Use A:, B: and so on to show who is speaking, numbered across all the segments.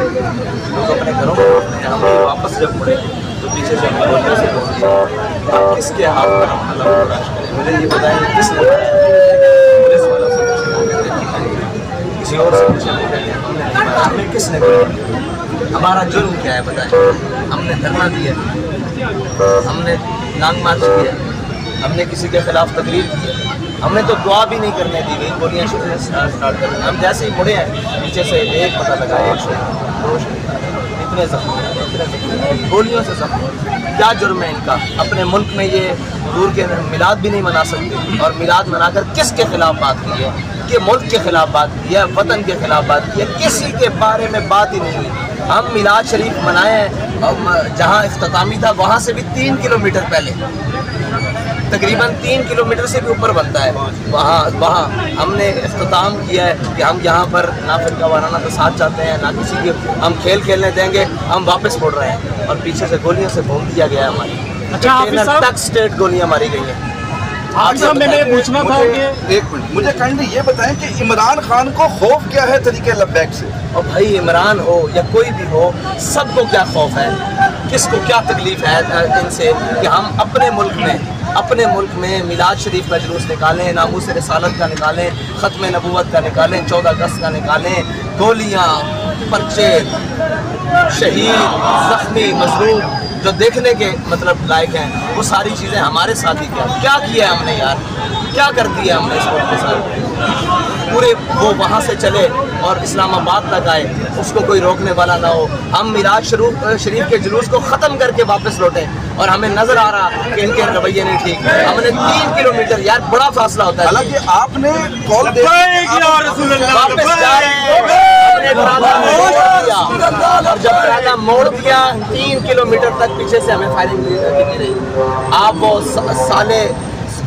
A: لوگ اپنے گھروں میں پہنچتے ہیں. ہم بھی واپس جب مڑے تو پیچھے سے گولیوں سے بول دیا. اب کس کے ہاتھ پر ہم اللہ کو تلاش کریں؟ مجھے یہ بتائیں کہ کس نے مارا ہے؟ پولیس والوں سے پوچھے وہ کہتے ہیں کہ نہیں. کسی اور سے پوچھے وہ کہتے ہیں ہمیں کس نے کیا؟ ہمارا جرم کیا ہے بتائیں؟ ہم نے دھرنا دیا، ہم نے لانگ مارچ کیا، ہم نے کسی کے خلاف تقریر کی، ہم نے تو دعا بھی نہیں کرنے دی گئی. گولیاں اسٹارٹ کر دیں. ہم جیسے ہی مڑے ہیں پیچھے سے ایک پتہ لگا، ایک شہید، دو شہید، اتنے زخمی، گولیوں سے زخمی. کیا جرم ہے ان کا؟ اپنے ملک میں یہ حضور کے میلاد بھی نہیں منا سکتے، اور میلاد منا کر کس کے خلاف بات کی ہے؟ کہ ملک کے خلاف بات کی ہے، وطن کے خلاف بات کی ہے، کسی کے بارے میں بات ہی نہیں ہوئی. ہم میلاد شریف منائے ہیں، اور جہاں اختتامی تھا وہاں سے بھی 3 کلومیٹر پہلے، تقریباً 3 کلومیٹر سے بھی اوپر بنتا ہے، وہاں ہم نے اختتام کیا ہے کہ ہم یہاں پر نہ فرقہ وارانہ کا ساتھ چاہتے ہیں، نہ کسی کی ہم کھیل کھیلنے دیں گے. ہم واپس مڑ رہے ہیں اور پیچھے سے گولیوں سے بھون دیا گیا ہے. ہماری تک اسٹیٹ گولیاں ماری گئی ہیں.
B: آپ صاحب میں نے پوچھنا تھا کہ
C: ایک منٹ مجھے کائنڈلی یہ بتائیں کہ عمران خان کو خوف کیا ہے طریقے لبیک سے؟
A: اور بھائی عمران ہو یا کوئی بھی ہو، سب کو کیا خوف ہے، کس کو کیا تکلیف ہے ان سے کہ ہم اپنے ملک میں میلاد شریف کا جلوس نکالیں، ناموس رسالت کا نکالیں، ختم نبوت کا نکالیں، 14 اگست کا نکالیں. گولیاں، پرچے، شہید، زخمی، مظلوم جو دیکھنے کے مطلب لائق ہیں، وہ ساری چیزیں ہمارے ساتھ ہی کیا کیا ہے ہم نے یار؟ کیا کر دیا ہم نے اس وقت کے ساتھ؟ پورے وہ وہاں سے چلے اور اسلام آباد تک آئے، اس کو کوئی روکنے والا نہ ہو. ہم میلاد شریف کے جلوس کو ختم کر کے واپس لوٹیں، اور ہمیں نظر آ رہا کہ ان کے رویے نہیں ٹھیک. ہم نے 3 کلومیٹر، یار بڑا فاصلہ ہوتا ہے.
C: حالانکہ آپ نے کال
A: واپس جائے، اور جب پہلا موڑ دیا 3 کلومیٹر تک پیچھے سے ہمیں فائرنگ دی رہی. آپ وہ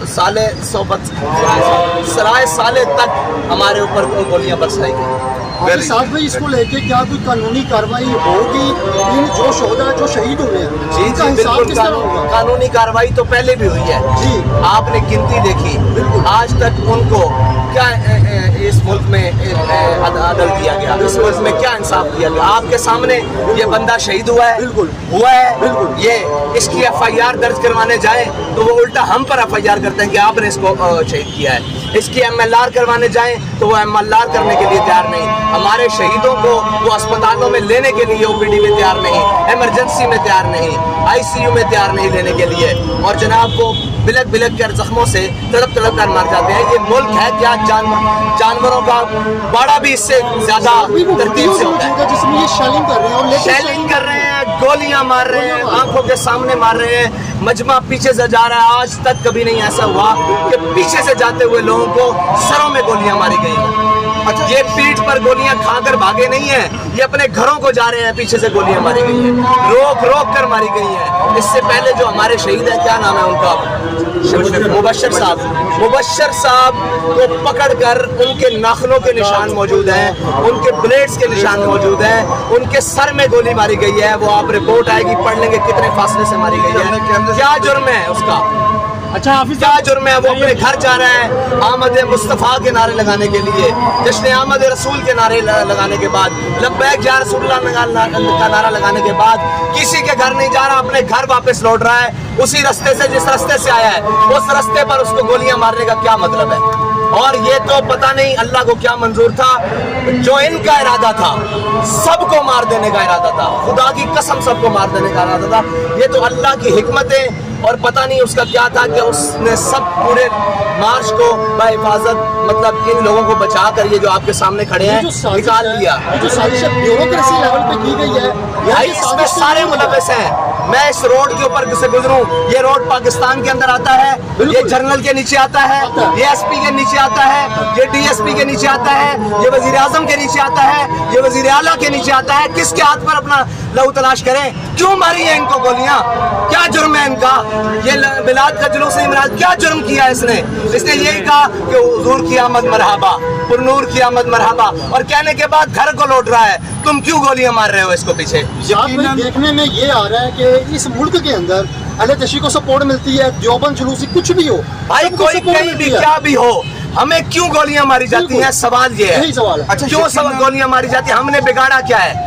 A: سالے صحبت سرائے سالے تک ہمارے اوپر گولیاں برسائی گئی.
B: ساتھ بھائی اس کو لے کے کیا کوئی قانونی کارروائی ہوگی؟ جو شہدا جو شہید ہوئے ہیں
A: جی جی بالکل قانونی کارروائی تو پہلے بھی ہوئی ہے.
B: جی
A: آپ نے گنتی دیکھی، آج تک ان کو کیا اس ملک میں عدل دیا گیا، اس ملک میں کیا انصاف دیا گیا؟ آپ کے سامنے یہ بندہ شہید ہوا ہے، یہ اس کی FIR درج کروانے جائیں تو وہ الٹا ہم پر FIR کرتے ہیں کہ آپ نے اس کو شہید کیا ہے. اس کی MLR کروانے جائیں تو وہ MLR کرنے کے لیے تیار نہیں. ہمارے شہیدوں کو وہ اسپتالوں میں لینے کے لیے OPD میں تیار نہیں، ایمرجنسی میں تیار نہیں، ICU میں تیار نہیں لینے کے لیے. اور جناب وہ بلک کر زخموں سے تڑپ کر مر جاتے ہیں. یہ ملک ہے کیا جانوروں کا باڑا بھی اس سے زیادہ ترتیب سے ہوتا ہے.
B: جس میں یہ
A: شیلنگ کر رہے ہیں، گولیاں مار رہے ہیں، آنکھوں کے سامنے مار رہے ہیں. مجمع پیچھے سے جا رہا ہے. آج تک کبھی نہیں ایسا ہوا کہ پیچھے سے جاتے ہوئے لوگوں کو سروں میں گولیاں ماری گئی ہیں. یہ پیٹھ پر گولیاں کھا کر بھاگے نہیں ہیں، یہ اپنے گھروں کو جا رہے ہیں، پیچھے سے گولیاں ماری گئی ہیں، روک کر ماری گئی ہیں. اس سے پہلے جو ہمارے شہید ہیں، کیا نام ہے ان کا؟ مبشر صاحب کو پکڑ کر ان کے ناخنوں کے نشان موجود ہیں، ان کے بلیڈز کے نشان موجود ہیں، ان کے سر میں گولی ماری گئی ہے. وہ آپ رپورٹ آئے گی پڑھ لیں گے کتنے فاصلے سے ماری گئی ہے. کیا جرم ہے اس کا؟
B: اچھا حافظ
A: کیا جرم ہے؟ وہ اپنے گھر جا رہا ہے آمد مصطفیٰ کے نعرے لگانے کے لیے، جشن آمد رسول کے نعرے لگانے کے بعد، لبیک یا رسول اللہ کا نعرہ لگانے کے بعد کسی کے گھر نہیں جا رہا، اپنے گھر واپس لوٹ رہا ہے اسی رستے سے جس رستے سے آیا ہے. اس رستے پر اس کو گولیاں مارنے کا کیا مطلب ہے؟ اور یہ تو پتہ نہیں اللہ کو کیا منظور تھا. جو ان کا ارادہ تھا سب کو مار دینے کا ارادہ تھا، خدا کی قسم سب کو مار دینے کا ارادہ تھا. یہ تو اللہ کی حکمتیں، اور پتہ نہیں اس کا کیا تھا کہ اس نے سب پورے مارچ کو بحفاظت مطلب ان لوگوں کو بچا کر یہ جو آپ کے سامنے کھڑے ہیں نکال لیا.
B: جو سازش بیوروکریسی لیول پہ کی گئی ہے،
A: بھائی اس میں سارے ملوث ہیں. میں اس روڈ کے اوپر سے گزروں، یہ روڈ پاکستان کے اندر آتا ہے، یہ جنرل کے نیچے آتا ہے، یہ SP کے نیچے آتا ہے، یہ DSP کے نیچے آتا ہے، یہ وزیر اعظم کے نیچے آتا ہے، یہ وزیر اعلیٰ کے نیچے آتا ہے. کس کے ہاتھ پر اپنا لہو تلاش کریں؟ کیوں ماری ہیں ان کو گولیاں؟ کیا جرم ہے ان کا؟ یہ میلاد کا جلوس نہیں منایا، کیا جرم کیا اس نے یہی کہا کہ حضور کی آمد مرحبا، پر نور کی آمد مرحبا، اور کہنے کے بعد گھر کو لوٹ رہا ہے. تم کیوں گولیاں مار رہے ہو اس کو پیچھے؟
B: دیکھنے میں یہ آ رہا ہے کہ اس ملک کے اندر اہل تشیع کو سپورٹ ملتی ہے، دیوبند جلوسی کچھ بھی ہو،
A: بھائی کوئی کہیں بھی کیا بھی ہو، ہمیں کیوں گولیاں ماری جاتی ہیں؟ سوال یہ ہے.
B: یہی سوال ہے.
A: کیوں گولیاں ماری جاتی ہیں؟ ہم نے بگاڑا کیا ہے؟